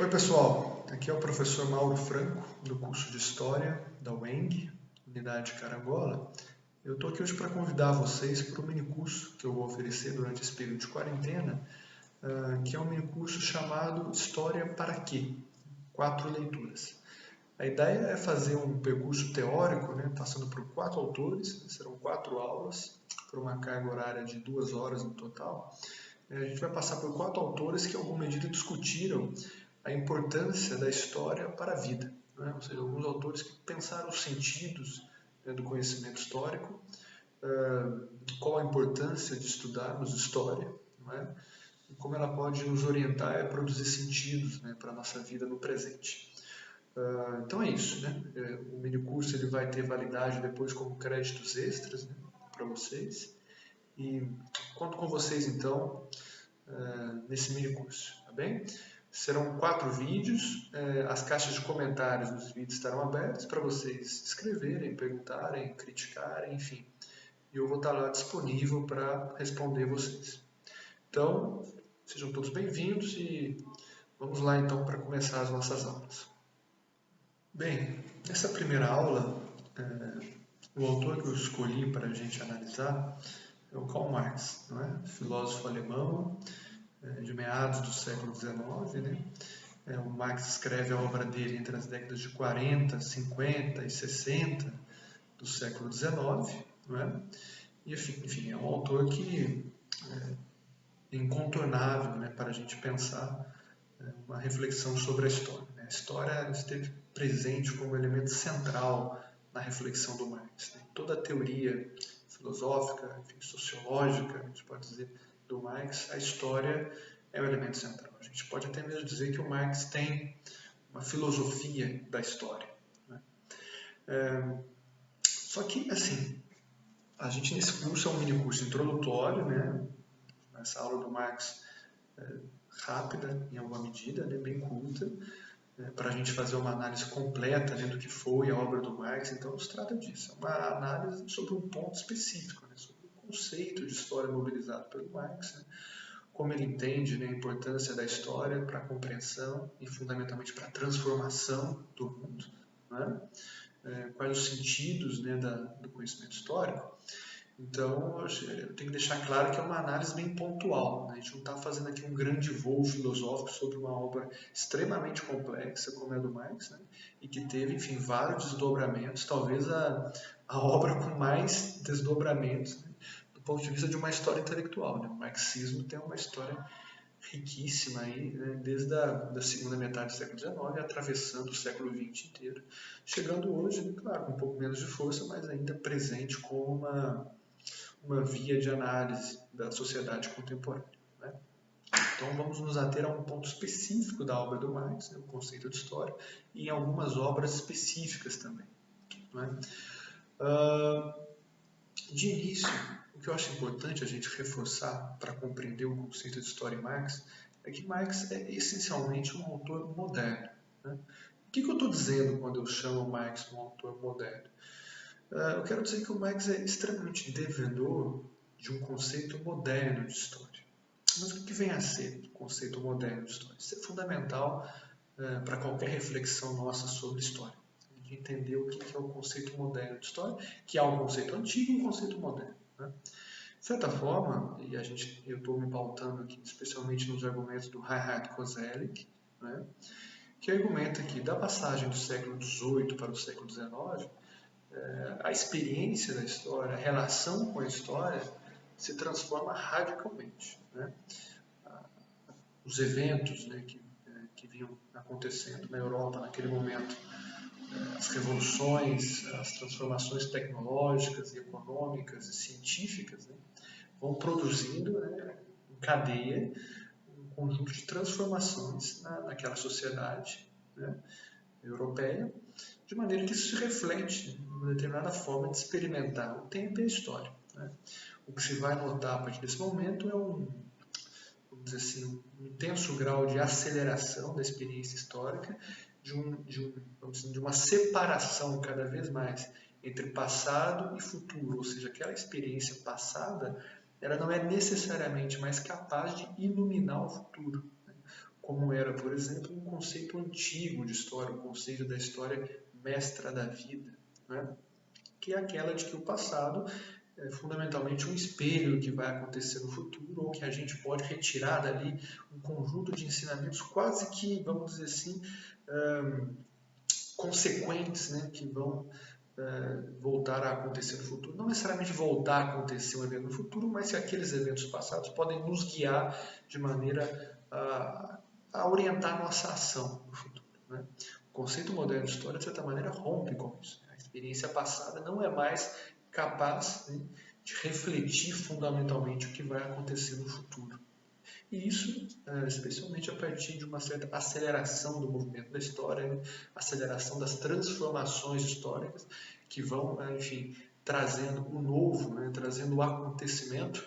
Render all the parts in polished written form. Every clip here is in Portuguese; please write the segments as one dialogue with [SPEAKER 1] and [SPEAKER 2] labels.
[SPEAKER 1] Oi pessoal, aqui é o professor Mauro Franco, do curso de História da UENG, Unidade Carangola. Eu estou aqui hoje para convidar vocês para um minicurso que eu vou oferecer durante esse período de quarentena, que é um minicurso chamado História para Quê? 4 leituras. A ideia é fazer um percurso teórico, passando por 4 autores, serão 4 aulas, por uma carga horária de 2 horas no total. A gente vai passar por 4 autores que, em alguma medida, discutiram a importância da história para a vida. Ou seja, alguns autores que pensaram os sentidos do conhecimento histórico, qual a importância de estudarmos história, e como ela pode nos orientar a produzir sentidos para a nossa vida no presente. Então é isso. O minicurso ele vai ter validade depois como créditos extras para vocês. E conto com vocês então nesse minicurso, tá bem? Serão 4 vídeos, as caixas de comentários dos vídeos estarão abertas para vocês escreverem, perguntarem, criticarem, enfim. E eu vou estar lá disponível para responder vocês. Então, sejam todos bem-vindos e vamos lá então para começar as nossas aulas. Bem, nessa primeira aula, o autor que eu escolhi para a gente analisar é o Karl Marx, filósofo alemão, de meados do século XIX. O Marx escreve a obra dele entre as décadas de 40, 50 e 60 do século XIX. E, enfim, é um autor que é incontornável para a gente pensar uma reflexão sobre a história. A história esteve presente como elemento central na reflexão do Marx. Toda a teoria filosófica, enfim, sociológica, a gente pode dizer, do Marx, a história é o elemento central. A gente pode até mesmo dizer que o Marx tem uma filosofia da história. Só que, assim, a gente nesse curso é um mini curso introdutório, essa aula do Marx rápida, em alguma medida, bem curta, para a gente fazer uma análise completa do que foi a obra do Marx. Então, não se trata disso. É uma análise sobre um ponto específico, sobre o conceito de história mobilizado pelo Marx, como ele entende a importância da história para a compreensão e, fundamentalmente, para a transformação do mundo. Quais os sentidos do conhecimento histórico. Então, eu tenho que deixar claro que é uma análise bem pontual. A gente não está fazendo aqui um grande voo filosófico sobre uma obra extremamente complexa, como é a do Marx, e que teve, enfim, vários desdobramentos, talvez a obra com mais desdobramentos do ponto de vista de uma história intelectual. O marxismo tem uma história riquíssima aí, desde a segunda metade do século XIX, atravessando o século XX inteiro, chegando hoje, claro, com um pouco menos de força, mas ainda presente como uma via de análise da sociedade contemporânea. Então vamos nos ater a um ponto específico da obra do Marx, o conceito de história, e em algumas obras específicas também. De início, o que eu acho importante a gente reforçar para compreender o conceito de história em Marx é que Marx é essencialmente um autor moderno. O que eu estou dizendo quando eu chamo Marx de um autor moderno? Eu quero dizer que o Marx é extremamente devedor de um conceito moderno de história. Mas o que vem a ser o conceito moderno de história? Isso é fundamental para qualquer reflexão nossa sobre história. A gente entender o que é o conceito moderno de história, que há um conceito antigo e um conceito moderno. De certa forma, e eu estou me pautando aqui especialmente nos argumentos do Reinhard Koselleck, que argumenta que da passagem do século XVIII para o século XIX, a experiência da história, a relação com a história se transforma radicalmente. Os eventos que vinham acontecendo na Europa naquele momento, as revoluções, as transformações tecnológicas e econômicas e científicas vão produzindo em cadeia um conjunto de transformações naquela sociedade europeia, de maneira que isso se reflete em uma determinada forma de experimentar o tempo e a história. O que se vai notar a partir desse momento é vamos dizer assim, um intenso grau de aceleração da experiência histórica, de uma separação cada vez mais entre passado e futuro, ou seja, aquela experiência passada ela não é necessariamente mais capaz de iluminar o futuro. como era, por exemplo, um conceito antigo de história, o conceito da história mestra da vida, né? Que é aquela de que o passado é fundamentalmente um espelho do que vai acontecer no futuro, ou que a gente pode retirar dali um conjunto de ensinamentos quase que, vamos dizer assim, consequentes, né, que vão voltar a acontecer no futuro. Não necessariamente voltar a acontecer um evento no futuro, mas se aqueles eventos passados podem nos guiar de maneira a orientar nossa ação no futuro, né? O conceito moderno de história, de certa maneira, rompe com isso. A experiência passada não é mais capaz, né, de refletir fundamentalmente o que vai acontecer no futuro. E isso, especialmente a partir de uma certa aceleração do movimento da história, né? Aceleração das transformações históricas que vão, enfim, trazendo o novo, né? Trazendo o acontecimento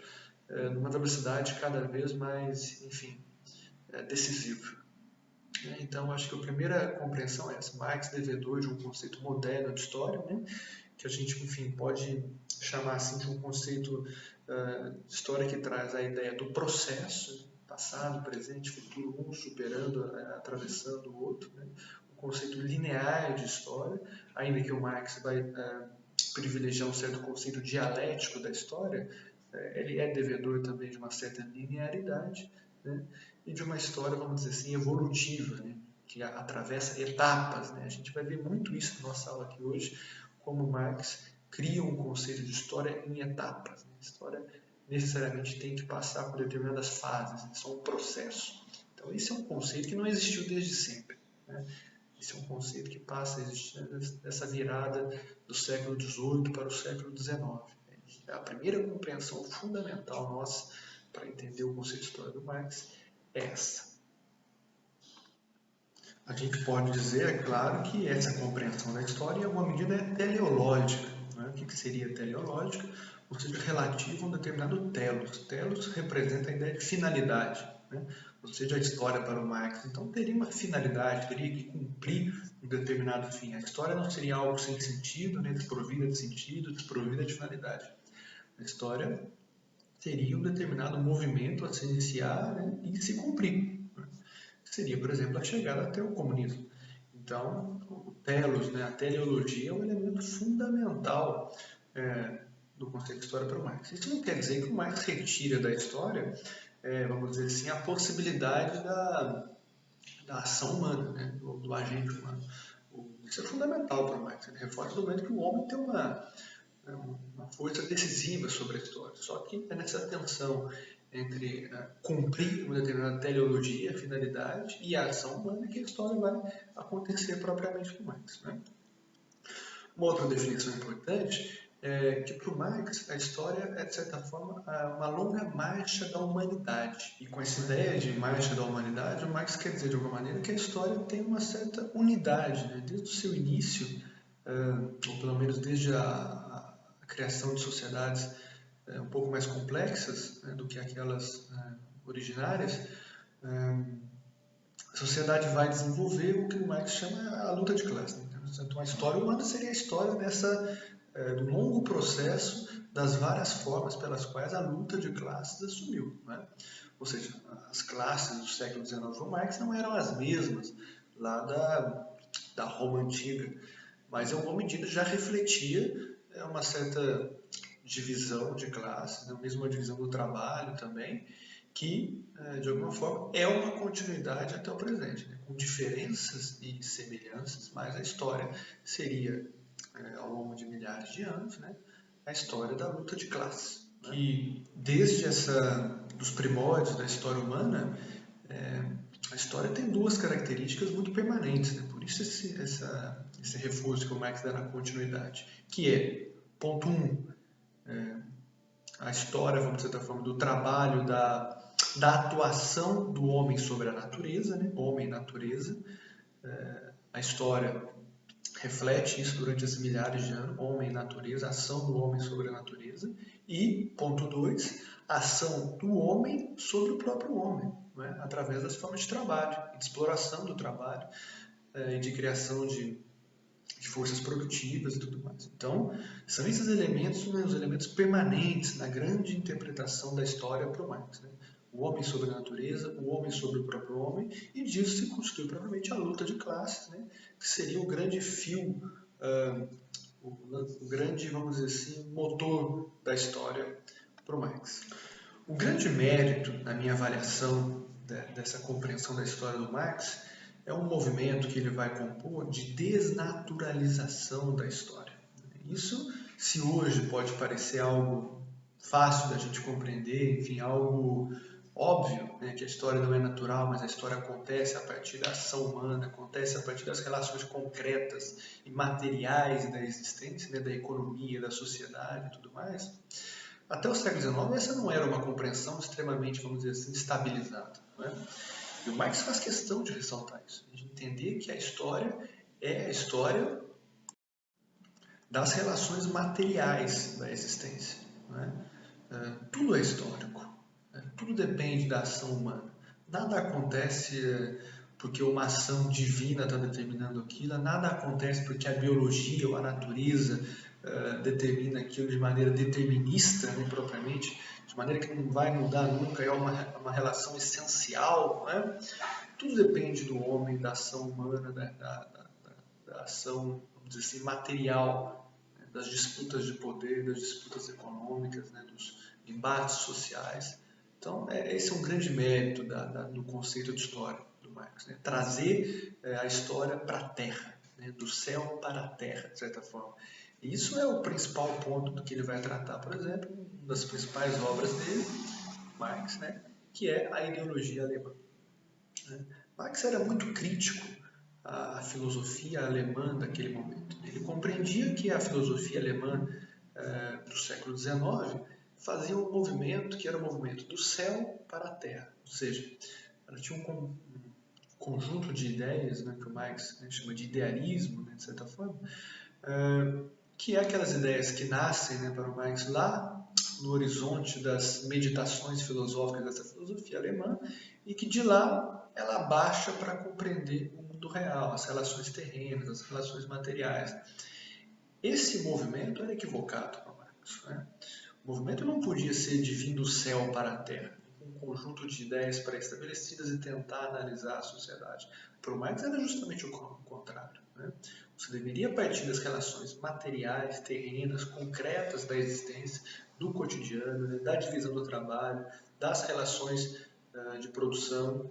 [SPEAKER 1] numa velocidade cada vez mais, enfim, decisiva. Então, acho que a primeira compreensão é essa: Marx, devedor de um conceito moderno de história, né? Que a gente, enfim, pode chamar assim de um conceito de história que traz a ideia do processo, passado, presente, futuro, um superando, atravessando o outro, né? Um conceito linear de história, ainda que o Marx vai privilegiar um certo conceito dialético da história, ele é devedor também de uma certa linearidade, né? E de uma história, vamos dizer assim, evolutiva, né? Que atravessa etapas, né? A gente vai ver muito isso na nossa aula aqui hoje, como Marx cria um conceito de história em etapas, né? A história necessariamente tem que passar por determinadas fases, né? São um processo. Então, esse é um conceito que não existiu desde sempre, né? Esse é um conceito que passa a existir nessa virada do século XVIII para o século XIX. A primeira compreensão fundamental nossa para entender o conceito de história do Marx é essa. A gente pode dizer, é claro, que essa compreensão da história, em alguma medida, é teleológica. Né? O que seria teleológica? Ou seja, relativo a um determinado telos. Telos representa a ideia de finalidade, né? Ou seja, a história para o Marx, então, teria uma finalidade, teria que cumprir um determinado fim. A história não seria algo sem sentido, né? Desprovida de sentido, desprovida de finalidade. A história teria um determinado movimento a se iniciar, né? E se cumprir. Seria, por exemplo, a chegada até o comunismo. Então, o telos, né, a teleologia, é um elemento fundamental do conceito de história para o Marx. Isso não quer dizer que o Marx retira da história, vamos dizer assim, a possibilidade da ação humana, né, do agente humano. Isso é fundamental para o Marx. Ele reforça o momento que o homem tem uma força decisiva sobre a história. Só que é nessa tensão entre cumprir uma determinada teleologia, finalidade, e a ação humana que a história vai acontecer propriamente com Marx, né? Uma outra definição importante é que para o Marx a história é, de certa forma, uma longa marcha da humanidade. E com essa ideia de marcha da humanidade, o Marx quer dizer, de alguma maneira, que a história tem uma certa unidade, né? Desde o seu início, ou pelo menos desde a criação de sociedades um pouco mais complexas, né, do que aquelas originárias, a sociedade vai desenvolver o que o Marx chama a luta de classe. Né? Então, a história humana seria a história do longo processo das várias formas pelas quais a luta de classes assumiu, né? Ou seja, as classes do século XIX do Marx não eram as mesmas lá da Roma antiga, mas em alguma medida já refletia uma certa divisão de classes, mesmo a divisão do trabalho também, que, de alguma forma, é uma continuidade até o presente, né? Com diferenças e semelhanças, mas a história seria, ao longo de milhares de anos, né, a história da luta de classes. Né? E desde dos primórdios da história humana, a história tem duas características muito permanentes, né? Por isso esse reforço que o Marx dá na continuidade, que é, ponto 1, a história, vamos dizer, do trabalho, da atuação do homem sobre a natureza, né? Homem e natureza. A história reflete isso durante esses milhares de anos, homem e natureza, a ação do homem sobre a natureza. E, ponto 2, a ação do homem sobre o próprio homem, né? Através das formas de trabalho, de exploração do trabalho e de criação de forças produtivas e tudo mais. Então, são esses elementos, né, os elementos permanentes na grande interpretação da história para o Marx. Né? o homem sobre a natureza, o homem sobre o próprio homem, e disso se constitui provavelmente a luta de classes, né? Que seria o grande fio, o grande, vamos dizer assim, motor da história para o Marx. O grande mérito, na minha avaliação dessa compreensão da história do Marx, é um movimento que ele vai compor de desnaturalização da história. Isso, se hoje pode parecer algo fácil da gente compreender, enfim, algo óbvio, né, que a história não é natural, mas a história acontece a partir da ação humana, acontece a partir das relações concretas e materiais da existência, né, da economia, da sociedade e tudo mais. Até o século XIX, essa não era uma compreensão extremamente, vamos dizer assim, estabilizada. Né? E o Marx faz questão de ressaltar isso, de entender que a história é a história das relações materiais da existência. Né? Tudo é histórico, tudo depende da ação humana. Nada acontece porque uma ação divina está determinando aquilo, nada acontece porque a biologia ou a natureza determina aquilo de maneira determinista, né, propriamente, de maneira que não vai mudar nunca, é uma relação essencial. Né? Tudo depende do homem, da ação humana, da ação, vamos dizer assim, material, né, das disputas de poder, das disputas econômicas, né, dos embates sociais. Então, esse é um grande mérito do conceito de história do Marx, né? Trazer a história para a Terra, né? Do céu para a Terra, de certa forma. E isso é o principal ponto do que ele vai tratar, por exemplo, uma das principais obras dele, Marx, né? Que é a ideologia alemã. Né? Marx era muito crítico à filosofia alemã daquele momento. Ele compreendia que a filosofia alemã do século XIX fazia um movimento que era o movimento do céu para a terra, ou seja, ela tinha um conjunto de ideias, né, que o Marx chama de idealismo, né, de certa forma, que é aquelas ideias que nascem, né, para o Marx lá no horizonte das meditações filosóficas dessa filosofia alemã e que de lá ela baixa para compreender o mundo real, as relações terrenas, as relações materiais. Esse movimento era equivocado para Marx, né? O movimento não podia ser de vir do céu para a terra, um conjunto de ideias pré-estabelecidas e tentar analisar a sociedade. Para o Marx era justamente o contrário. Né? Você deveria partir das relações materiais, terrenas, concretas da existência, do cotidiano, né? Da divisão do trabalho, das relações de produção,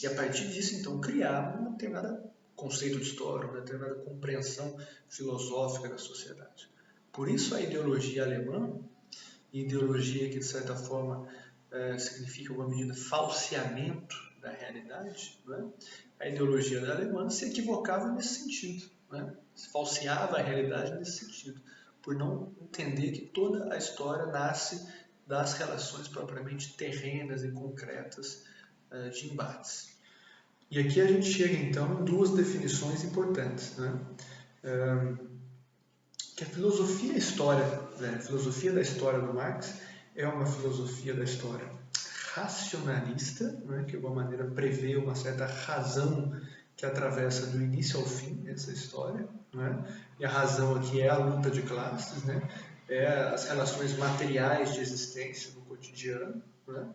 [SPEAKER 1] e a partir disso, então, criar um determinado conceito de história, uma determinada compreensão filosófica da sociedade. Por isso a ideologia alemã, ideologia que de certa forma significa uma medida falseamento da realidade, né? A ideologia alemã se equivocava nesse sentido, né? Se falseava a realidade nesse sentido, por não entender que toda a história nasce das relações propriamente terrenas e concretas de embates. E aqui a gente chega então em duas definições importantes, né? Que a filosofia a filosofia da história do Marx é uma filosofia da história racionalista, né, que de alguma maneira prevê uma certa razão que atravessa do início ao fim essa história, né? E a razão aqui é a luta de classes, né? É as relações materiais de existência no cotidiano, né?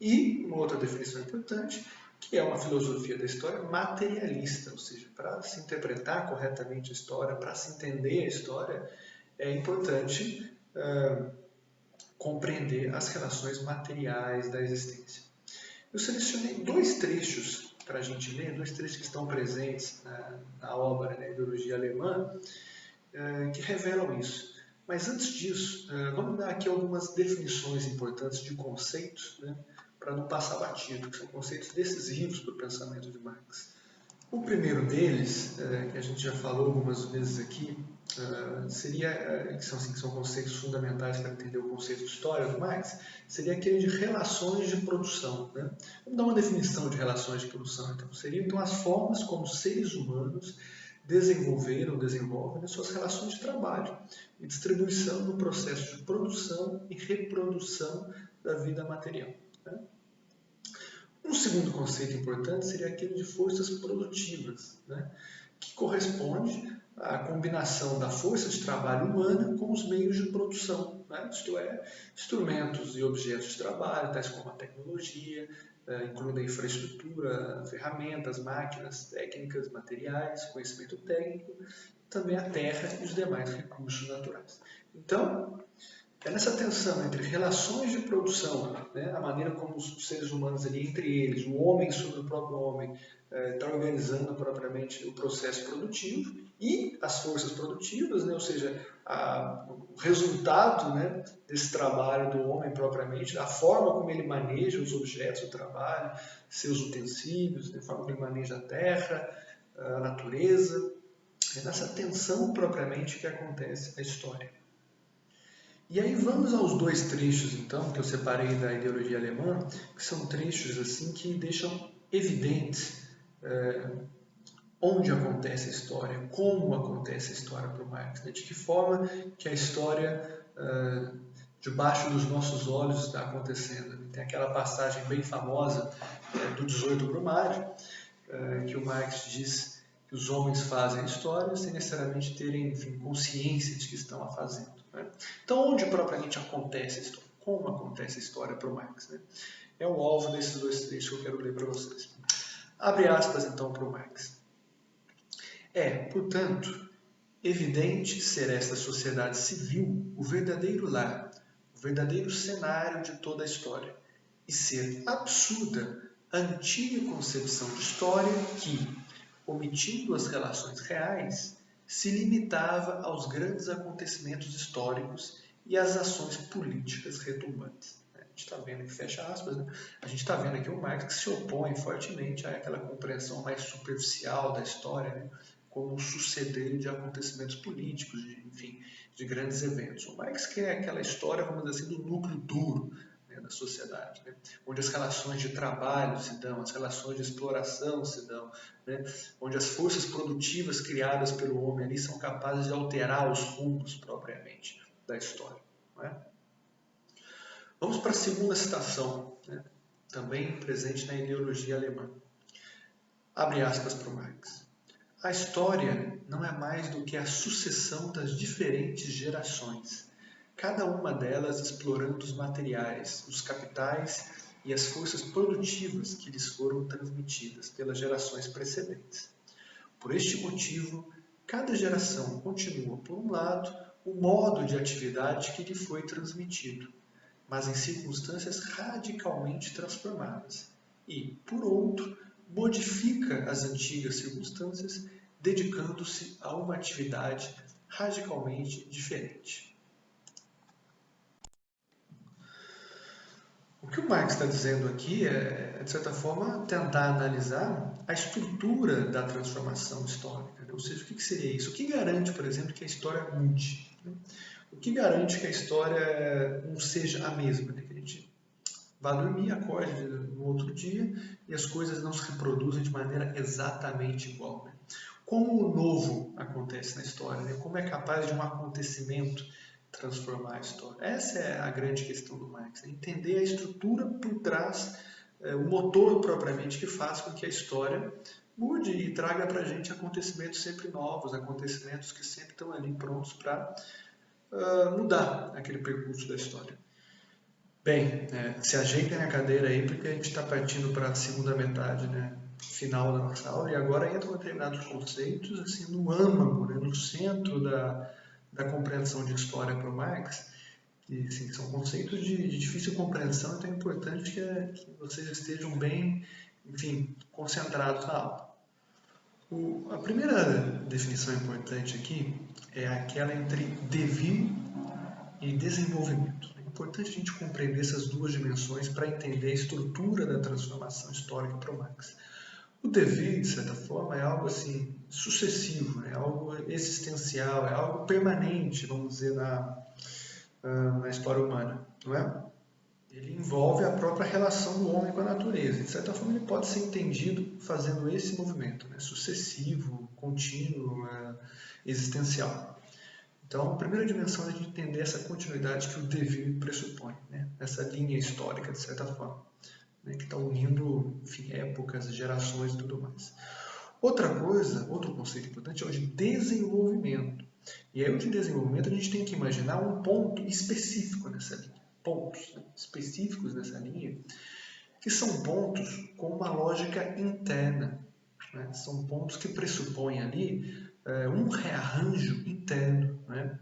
[SPEAKER 1] E uma outra definição importante, que é uma filosofia da história materialista, ou seja, para se interpretar corretamente a história, para se entender a história, é importante compreender as relações materiais da existência. Eu selecionei dois trechos para a gente ler, dois trechos que estão presentes na obra, na ideologia alemã, que revelam isso. Mas antes disso, vamos dar aqui algumas definições importantes de conceitos, né, para não passar batido, que são conceitos decisivos para o pensamento de Marx. O primeiro deles, que a gente já falou algumas vezes aqui, que são conceitos fundamentais para entender o conceito de história do Marx, seria aquele de relações de produção. Né? Vamos dar uma definição de relações de produção. Então, seriam então as formas como seres humanos desenvolvem as suas relações de trabalho e distribuição no processo de produção e reprodução da vida material. Né? Um segundo conceito importante seria aquele de forças produtivas, né? Que corresponde a combinação da força de trabalho humana com os meios de produção, né? Isto é, instrumentos e objetos de trabalho, tais como a tecnologia, incluindo a infraestrutura, ferramentas, máquinas, técnicas, materiais, conhecimento técnico, também a terra e os demais recursos naturais. Então, é nessa tensão entre relações de produção, né, a maneira como os seres humanos ali entre eles, o homem sobre o próprio homem, está organizando propriamente o processo produtivo e as forças produtivas, né, ou seja, o resultado, né, desse trabalho do homem propriamente, a forma como ele maneja os objetos do trabalho, seus utensílios, a forma como ele maneja a terra, a natureza. É nessa tensão propriamente que acontece a história. E aí vamos aos dois trechos, então, que eu separei da ideologia alemã, que são trechos assim que deixam evidentes onde acontece a história, como acontece a história para o Marx, né? De que forma que a história debaixo dos nossos olhos está acontecendo. Tem aquela passagem bem famosa do 18 Brumário, que o Marx diz que os homens fazem a história sem necessariamente terem, enfim, consciência de que estão a fazendo. Né? Então, onde propriamente acontece a história? Como acontece a história para o Marx? Né? É o alvo desses dois trechos que eu quero ler para vocês. Abre aspas, então, para o Marx. Portanto, evidente ser esta sociedade civil o verdadeiro lar, o verdadeiro cenário de toda a história, e ser absurda a antiga concepção de história que, omitindo as relações reais, se limitava aos grandes acontecimentos históricos e às ações políticas retumbantes. A gente está vendo aqui, fecha aspas, né? A gente está vendo aqui o Marx que se opõe fortemente àquela compreensão mais superficial da história, né? Como um suceder de acontecimentos políticos, enfim, de grandes eventos. O Marx quer aquela história, vamos dizer assim, do núcleo duro, né, da sociedade, né? Onde as relações de trabalho se dão, as relações de exploração se dão, né? Onde as forças produtivas criadas pelo homem ali são capazes de alterar os rumos propriamente da história. Não é? Vamos para a segunda citação, né? Também presente na ideologia alemã. Abre aspas para o Marx. A história não é mais do que a sucessão das diferentes gerações, cada uma delas explorando os materiais, os capitais e as forças produtivas que lhes foram transmitidas pelas gerações precedentes. Por este motivo, cada geração continua, por um lado, o modo de atividade que lhe foi transmitido, mas em circunstâncias radicalmente transformadas, e, por outro, modifica as antigas circunstâncias, dedicando-se a uma atividade radicalmente diferente. O que o Marx está dizendo aqui é, de certa forma, tentar analisar a estrutura da transformação histórica. Né? Ou seja, o que seria isso? O que garante, por exemplo, que a história mude? Né? O que garante que a história não seja a mesma? Né? Que a gente vá dormir, acorde no outro dia e as coisas não se reproduzem de maneira exatamente igual. Né? Como o novo acontece na história? Né? Como é capaz de um acontecimento transformar a história? Essa é a grande questão do Marx. Né? Entender a estrutura por trás, o motor propriamente que faz com que a história mude e traga para a gente acontecimentos sempre novos, acontecimentos que sempre estão ali prontos para mudar aquele percurso da história. Bem, se ajeitem na cadeira aí, porque a gente está partindo para a segunda metade, né, final da nossa aula, e agora entram determinados conceitos assim, no âmago, né, no centro da compreensão de história para o Marx, que assim, são conceitos de difícil compreensão, então é importante que vocês estejam bem, enfim, concentrados na aula. A primeira definição importante aqui é aquela entre devir e desenvolvimento. É importante a gente compreender essas duas dimensões para entender a estrutura da transformação histórica para o Marx. O devir, de certa forma, é algo assim sucessivo, é algo existencial, é algo permanente, vamos dizer, na história humana, não é? Ele envolve a própria relação do homem com a natureza. De certa forma, ele pode ser entendido fazendo esse movimento, né? Sucessivo, contínuo, existencial. Então, a primeira dimensão é a gente entender essa continuidade que o devir pressupõe, né? Essa linha histórica, de certa forma, né? Que está unindo, enfim, épocas, gerações e tudo mais. Outra coisa, outro conceito importante é o de desenvolvimento. E aí o de desenvolvimento a gente tem que imaginar um ponto específico nessa linha. Pontos, né, específicos nessa linha, que são pontos com uma lógica interna. Né? São pontos que pressupõem ali um rearranjo interno. Né?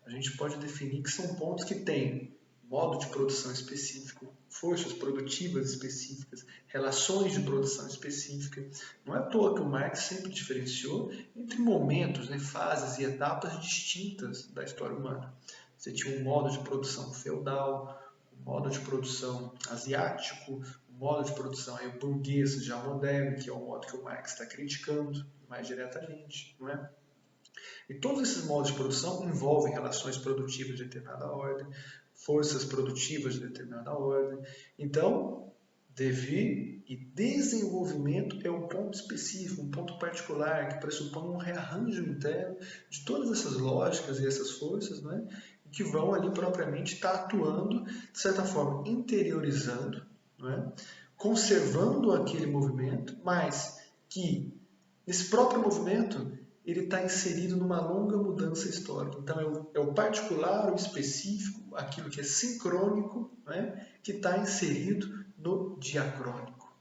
[SPEAKER 1] A gente pode definir que são pontos que têm modo de produção específico, forças produtivas específicas, relações de produção específicas. Não é à toa que o Marx sempre diferenciou entre momentos, né, fases e etapas distintas da história humana. Você tinha um modo de produção feudal, um modo de produção asiático, um modo de produção aí, burguês já moderno, que é o modo que o Marx está criticando mais diretamente, não é? E todos esses modos de produção envolvem relações produtivas de determinada ordem, forças produtivas de determinada ordem. Então, devir e desenvolvimento é um ponto específico, um ponto particular, que pressupõe um rearranjo interno de todas essas lógicas e essas forças, né, que vão ali propriamente estar atuando, de certa forma, interiorizando, né, conservando aquele movimento, mas que, nesse próprio movimento, ele está inserido numa longa mudança histórica. Então, é o particular, o específico, aquilo que é sincrônico, né, que está inserido no diacrônico.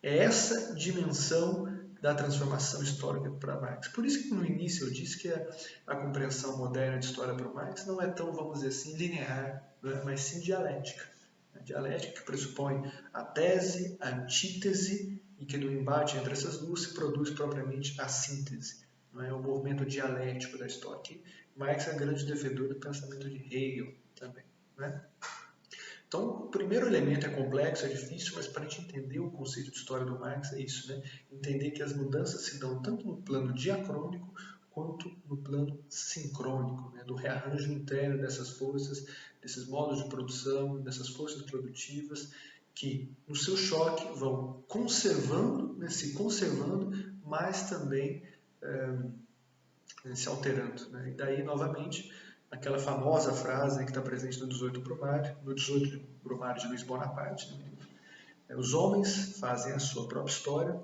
[SPEAKER 1] É essa dimensão da transformação histórica para Marx. Por isso que no início eu disse que a compreensão moderna de história para Marx não é tão, vamos dizer assim, linear, né, mas sim dialética. A dialética que pressupõe a tese, a antítese, e que no embate entre essas duas se produz propriamente a síntese. É o movimento dialético da história. Que Marx é grande defensor do pensamento de Hegel também. Né? Então, o primeiro elemento é complexo, é difícil, mas para a gente entender o conceito de história do Marx é isso, né? Entender que as mudanças se dão tanto no plano diacrônico quanto no plano sincrônico, né? Do rearranjo interno dessas forças, desses modos de produção, dessas forças produtivas, que no seu choque vão conservando, né? Se conservando, mas também se alterando. Né? E daí, novamente, aquela famosa frase que está presente no 18 Brumário, no 18 Brumário de Luiz Bonaparte, né? Os homens fazem a sua própria história,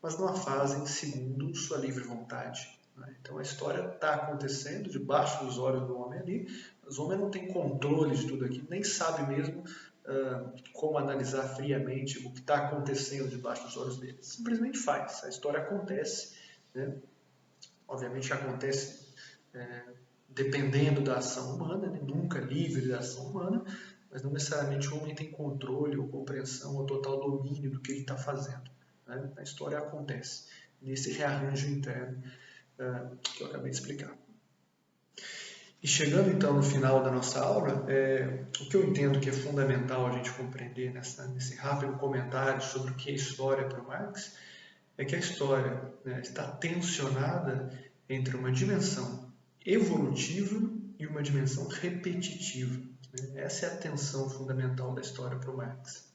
[SPEAKER 1] mas não a fazem segundo sua livre vontade. Né? Então a história está acontecendo debaixo dos olhos do homem ali, mas o homem não tem controle de tudo aquilo, nem sabe mesmo como analisar friamente o que está acontecendo debaixo dos olhos dele. Simplesmente faz, a história acontece, né? Obviamente acontece dependendo da ação humana, né? Nunca livre da ação humana, mas não necessariamente o homem tem controle ou compreensão ou total domínio do que ele está fazendo. Né? A história acontece nesse rearranjo interno que eu acabei de explicar. E chegando então no final da nossa aula, o que eu entendo que é fundamental a gente compreender nesse rápido comentário sobre o que é história para o Marx, é que a história, né, está tensionada entre uma dimensão evolutiva e uma dimensão repetitiva. Né? Essa é a tensão fundamental da história para o Marx.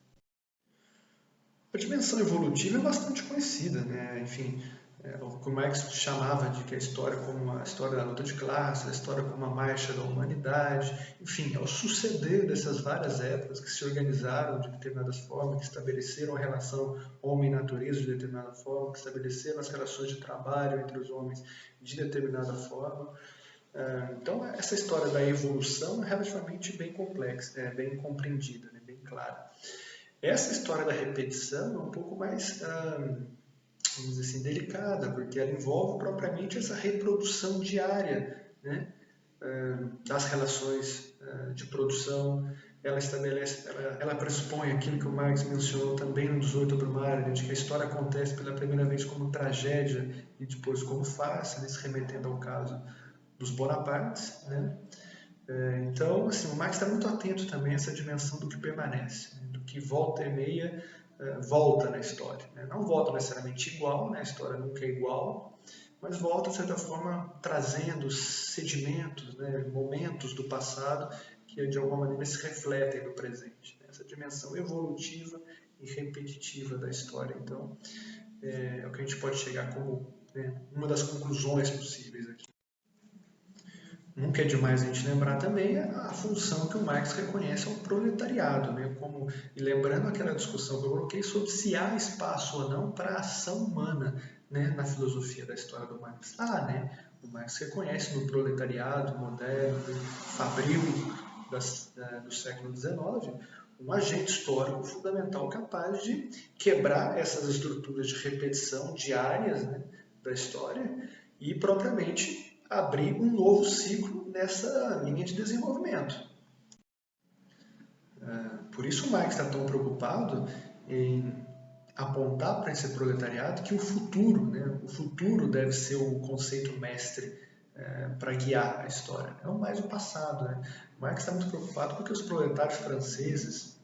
[SPEAKER 1] A dimensão evolutiva é bastante conhecida, né? Enfim, o que o Marx chamava de que a história como a história da luta de classe, a história como a marcha da humanidade, enfim, é o suceder dessas várias épocas que se organizaram de determinadas formas, que estabeleceram a relação homem-natureza de determinada forma, que estabeleceram as relações de trabalho entre os homens de determinada forma. Então, essa história da evolução é relativamente bem complexa, bem compreendida, né? Bem clara. Essa história da repetição é um pouco mais, vamos dizer assim, delicada, porque ela envolve propriamente essa reprodução diária, né, das relações de produção. Ela pressupõe aquilo que o Marx mencionou também no 18 Brumário, né, de que a história acontece pela primeira vez como tragédia e depois como farsa, né, se remetendo ao caso dos Bonapartes, né? Então, assim, o Marx está muito atento também a essa dimensão do que permanece, né? Do que volta e meia volta na história. Né? Não volta necessariamente igual, né? A história nunca é igual, mas volta, de certa forma, trazendo sedimentos, né? Momentos do passado que, de alguma maneira, se refletem no presente. Né? Essa dimensão evolutiva e repetitiva da história. Então, é o que a gente pode chegar como, né, uma das conclusões possíveis aqui. Nunca é demais a gente lembrar também a função que o Marx reconhece ao proletariado, né? E lembrando aquela discussão que eu coloquei sobre se há espaço ou não para a ação humana, né, na filosofia da história do Marx? O Marx reconhece no proletariado moderno, fabril do século XIX, um agente histórico fundamental capaz de quebrar essas estruturas de repetição diárias, né, da história e propriamente abrir um novo ciclo nessa linha de desenvolvimento. Por isso o Marx está tão preocupado em apontar para esse proletariado que o futuro deve ser o conceito mestre para guiar a história, não mais o passado. Né? Marx está muito preocupado porque os proletários franceses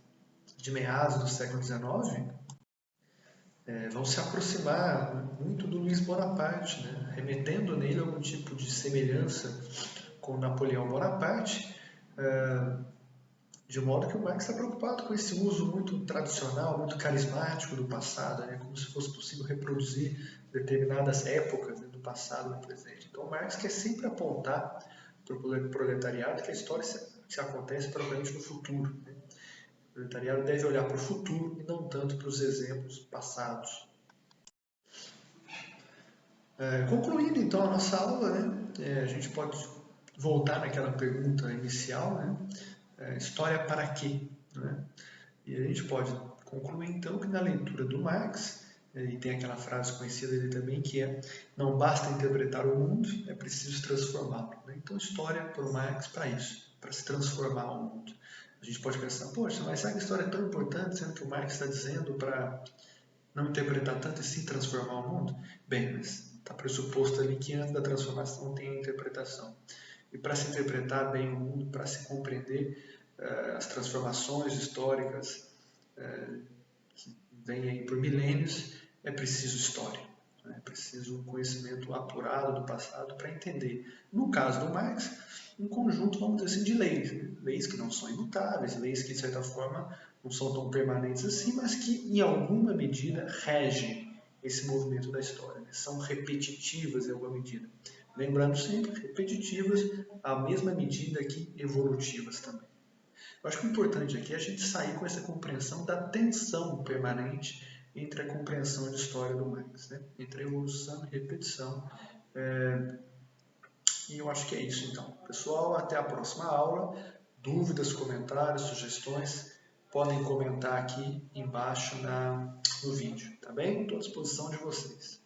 [SPEAKER 1] de meados do século XIX vão se aproximar muito do Luiz Bonaparte, né? Remetendo nele algum tipo de semelhança com Napoleão Bonaparte, de modo que o Marx está preocupado com esse uso muito tradicional, muito carismático do passado, né? Como se fosse possível reproduzir determinadas épocas, né, do passado no presente. Então, o Marx quer sempre apontar para o proletariado que a história se acontece provavelmente no futuro. Né? O proletariado deve olhar para o futuro e não tanto para os exemplos passados. Concluindo, então, a nossa aula, né? A gente pode voltar naquela pergunta inicial, né? História para quê? Né? E a gente pode concluir então que na leitura do Marx, e tem aquela frase conhecida dele também que é: não basta interpretar o mundo, é preciso transformá-lo. Né? Então história para o Marx para isso, para se transformar o mundo. A gente pode pensar, poxa, mas será que a história é tão importante, sendo que o Marx está dizendo para não interpretar tanto e sim transformar o mundo? Bem, mas está pressuposto ali que antes da transformação tem a interpretação. E para se interpretar bem o mundo, para se compreender as transformações históricas que vêm aí por milênios, é preciso história. É preciso um conhecimento apurado do passado para entender. No caso do Marx, um conjunto, vamos dizer assim, de leis. Né? Leis que não são imutáveis, leis que, de certa forma, não são tão permanentes assim, mas que, em alguma medida, regem esse movimento da história. Né? São repetitivas em alguma medida. Lembrando sempre, repetitivas, à mesma medida que evolutivas também. Eu acho que o importante aqui é a gente sair com essa compreensão da tensão permanente entre a compreensão de história do Marx, né? Entre evolução e repetição. E eu acho que é isso então. Pessoal, até a próxima aula. Dúvidas, comentários, sugestões, podem comentar aqui embaixo no vídeo, tá bem? Estou à disposição de vocês.